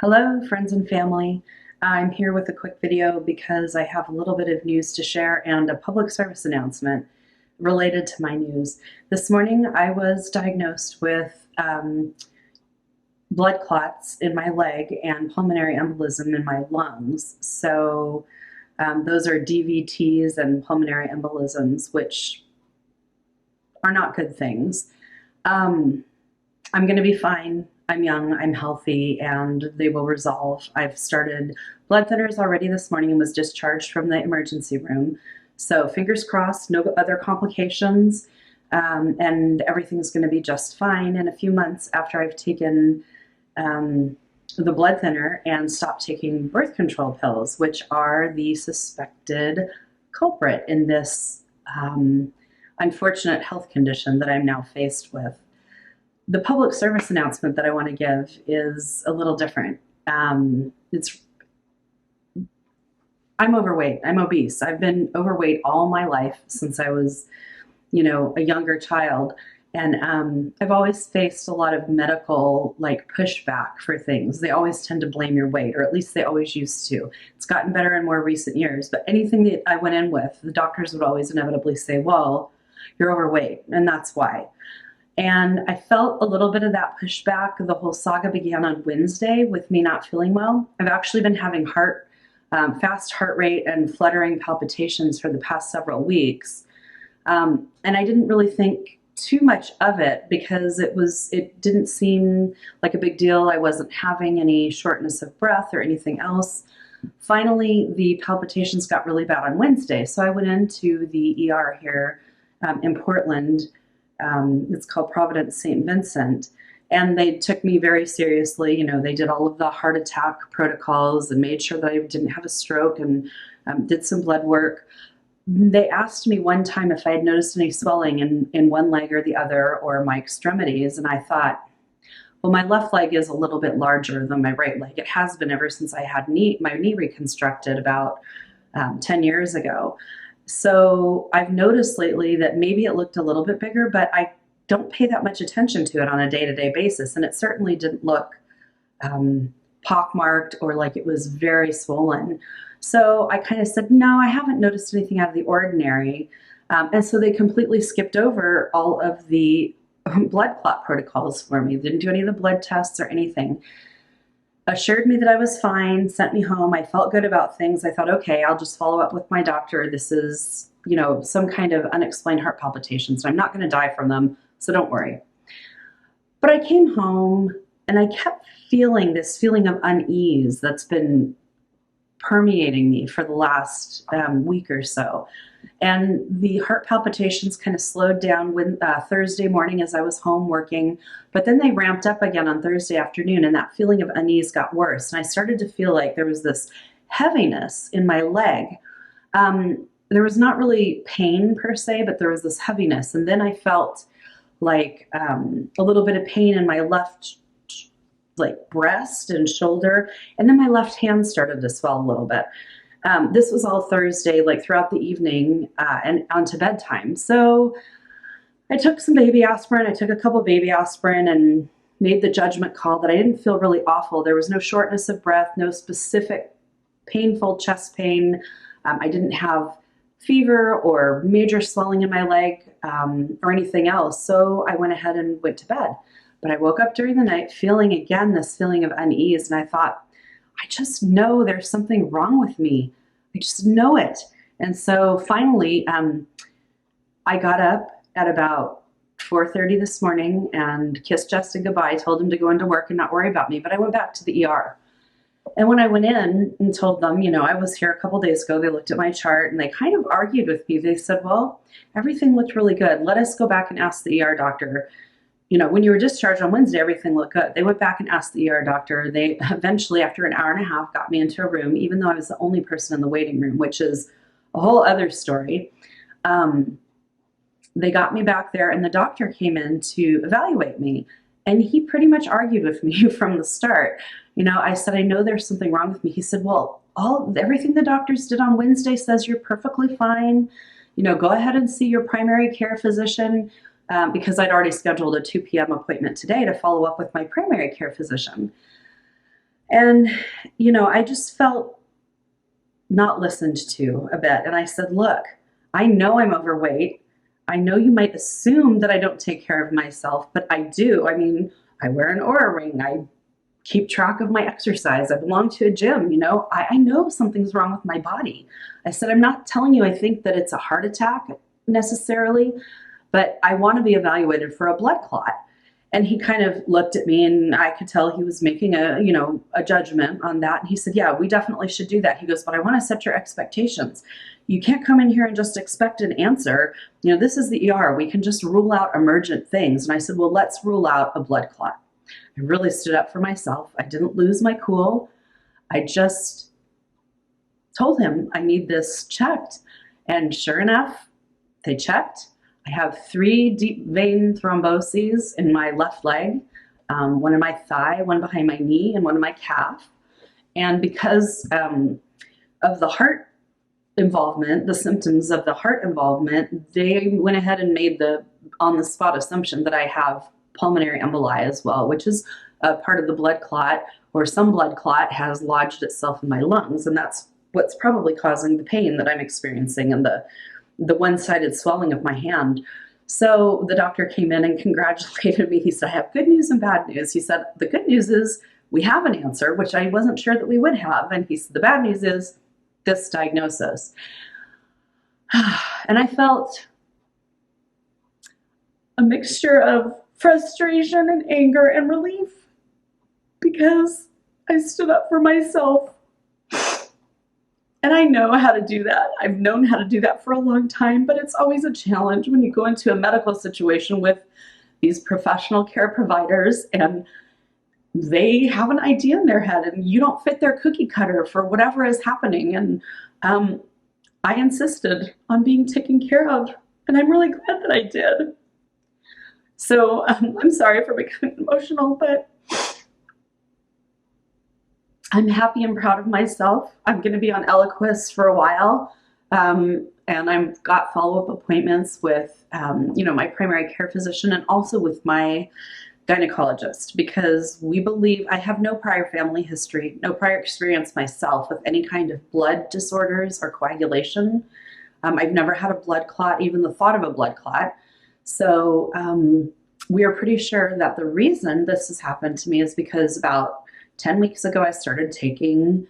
Hello, friends and family. I'm here with a quick video because I have a little bit of news to share and a public service announcement related to my news. This morning, I was diagnosed with blood clots in my leg and pulmonary embolism in my lungs. So those are DVTs and pulmonary embolisms, which are not good things. I'm going to be fine. I'm young, I'm healthy, and they will resolve. I've started blood thinners already this morning and was discharged from the emergency room. So fingers crossed, no other complications, and everything's going to be just fine in a few months after I've taken the blood thinner and stopped taking birth control pills, which are the suspected culprit in this unfortunate health condition that I'm now faced with. The public service announcement that I want to give is a little different. I'm overweight. I'm obese. I've been overweight all my life since I was, a younger child. And I've always faced a lot of medical pushback for things. They always tend to blame your weight, or at least they always used to. It's gotten better in more recent years, but anything that I went in with, the doctors would always inevitably say, well, you're overweight, and that's why. And I felt a little bit of that pushback. The whole saga began on Wednesday with me not feeling well. I've actually been having fast heart rate and fluttering palpitations for the past several weeks. And I didn't really think too much of it because it didn't seem like a big deal. I wasn't having any shortness of breath or anything else. Finally, the palpitations got really bad on Wednesday. So I went into the ER here in Portland. It's called Providence St. Vincent. And they took me very seriously. They did all of the heart attack protocols and made sure that I didn't have a stroke and did some blood work. They asked me one time if I had noticed any swelling in one leg or the other or my extremities. And I thought, well, my left leg is a little bit larger than my right leg. It has been ever since I had my knee reconstructed about 10 years ago. So I've noticed lately that maybe it looked a little bit bigger, but I don't pay that much attention to it on a day-to-day basis. And it certainly didn't look pockmarked or like it was very swollen. So I kind of said, no, I haven't noticed anything out of the ordinary. And so they completely skipped over all of the blood clot protocols for me. They didn't do any of the blood tests or anything. Assured me that I was fine, sent me home. I felt good about things. I thought, okay, I'll just follow up with my doctor. This is, some kind of unexplained heart palpitations. I'm not going to die from them, so don't worry. But I came home and I kept feeling this feeling of unease that's been permeating me for the last week or so. And the heart palpitations kind of slowed down when Thursday morning as I was home working, but then they ramped up again on Thursday afternoon, and that feeling of unease got worse. And I started to feel like there was this heaviness in my leg. There was not really pain per se, but there was this heaviness. And then I felt like a little bit of pain in my left breast and shoulder, and then my left hand started to swell a little bit. This was all Thursday, throughout the evening and onto bedtime. So I took some baby aspirin. I took a couple baby aspirin and made the judgment call that I didn't feel really awful. There was no shortness of breath, no specific painful chest pain. I didn't have fever or major swelling in my leg or anything else. So I went ahead and went to bed. But I woke up during the night feeling again this feeling of unease, and I thought, I just know there's something wrong with me. I just know it. And so finally, I got up at about 4:30 this morning and kissed Justin goodbye, told him to go into work and not worry about me, but I went back to the ER. And when I went in and told them, I was here a couple days ago, they looked at my chart and they kind of argued with me. They said, well, everything looked really good. Let us go back and ask the ER doctor. When you were discharged on Wednesday, everything looked good. They went back and asked the ER doctor. They eventually, after an hour and a half, got me into a room, even though I was the only person in the waiting room, which is a whole other story. They got me back there, and the doctor came in to evaluate me. And he pretty much argued with me from the start. I said, I know there's something wrong with me. He said, well, everything the doctors did on Wednesday says you're perfectly fine. Go ahead and see your primary care physician. Because I'd already scheduled a 2 p.m. appointment today to follow up with my primary care physician. And, you know, I just felt not listened to a bit. And I said, look, I know I'm overweight. I know you might assume that I don't take care of myself, but I do. I mean, I wear an Aura ring. I keep track of my exercise. I belong to a gym. You know, I know something's wrong with my body. I said, I'm not telling you I think that it's a heart attack necessarily, but I want to be evaluated for a blood clot. And he kind of looked at me, and I could tell he was making a judgment on that. And he said, yeah, we definitely should do that. He goes, but I want to set your expectations. You can't come in here and just expect an answer. You know, this is the ER. We can just rule out emergent things. And I said, well, let's rule out a blood clot. I really stood up for myself. I didn't lose my cool. I just told him I need this checked. And sure enough, they checked. I have 3 deep vein thromboses in my left leg, one in my thigh, one behind my knee, and one in my calf. And because of the heart involvement, the symptoms of the heart involvement, they went ahead and made the on the spot assumption that I have pulmonary emboli as well, which is a part of the blood clot, or some blood clot has lodged itself in my lungs, and that's what's probably causing the pain that I'm experiencing and the one-sided swelling of my hand. So the doctor came in and congratulated me. He said, I have good news and bad news. He said, the good news is we have an answer, which I wasn't sure that we would have. And he said, the bad news is this diagnosis. And I felt a mixture of frustration and anger and relief because I stood up for myself. And I know how to do that. I've known how to do that for a long time, but it's always a challenge when you go into a medical situation with these professional care providers and they have an idea in their head and you don't fit their cookie cutter for whatever is happening. And I insisted on being taken care of, and I'm really glad that I did. So I'm sorry for becoming emotional, but I'm happy and proud of myself. I'm going to be on Eliquis for a while, and I've got follow-up appointments with, my primary care physician and also with my gynecologist, because we believe I have no prior family history, no prior experience myself with any kind of blood disorders or coagulation. I've never had a blood clot, even the thought of a blood clot. So we are pretty sure that the reason this has happened to me is because about 10 weeks ago, I started taking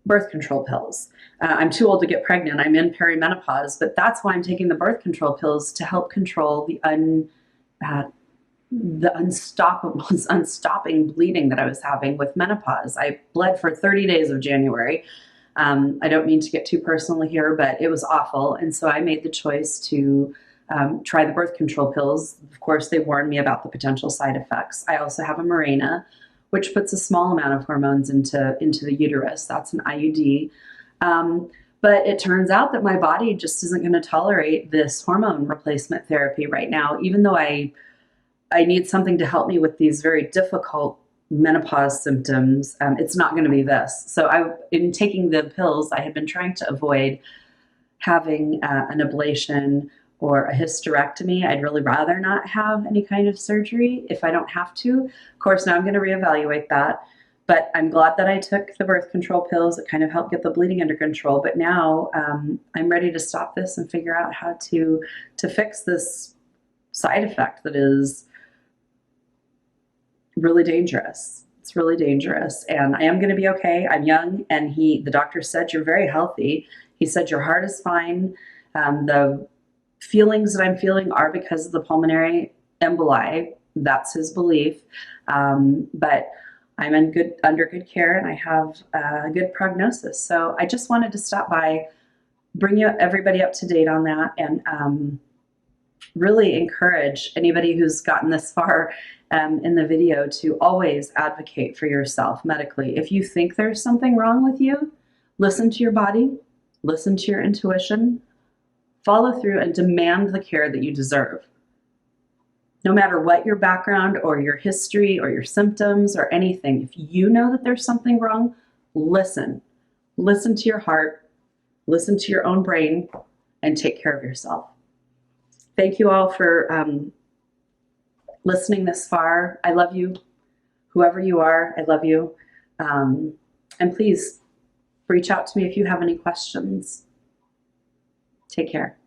birth control pills. I'm too old to get pregnant. I'm in perimenopause, but that's why I'm taking the birth control pills to help control the unstopping bleeding that I was having with menopause. I bled for 30 days of January. I don't mean to get too personal here, but it was awful. And so I made the choice to try the birth control pills. Of course, they warned me about the potential side effects. I also have a Mirena, which puts a small amount of hormones into the uterus. That's an IUD. But it turns out that my body just isn't going to tolerate this hormone replacement therapy right now, even though I need something to help me with these very difficult menopause symptoms. It's not going to be this. So in taking the pills, I had been trying to avoid having an ablation or a hysterectomy. I'd really rather not have any kind of surgery if I don't have to. Of course, now I'm going to reevaluate that. But I'm glad that I took the birth control pills. It kind of helped get the bleeding under control. But now I'm ready to stop this and figure out how to fix this side effect that is really dangerous. It's really dangerous. And I am going to be okay. I'm young. And the doctor said, you're very healthy. He said, your heart is fine. The feelings that I'm feeling are because of the pulmonary emboli. That's his belief. But I'm under good care and I have a good prognosis. So I just wanted to stop by, bring everybody up to date on that, and really encourage anybody who's gotten this far in the video to always advocate for yourself medically. If you think there's something wrong with you, listen to your body, listen to your intuition, follow through and demand the care that you deserve. No matter what your background or your history or your symptoms or anything, if you know that there's something wrong, listen. Listen to your heart, listen to your own brain, and take care of yourself. Thank you all for listening this far. I love you. Whoever you are, I love you. And please reach out to me if you have any questions. Take care.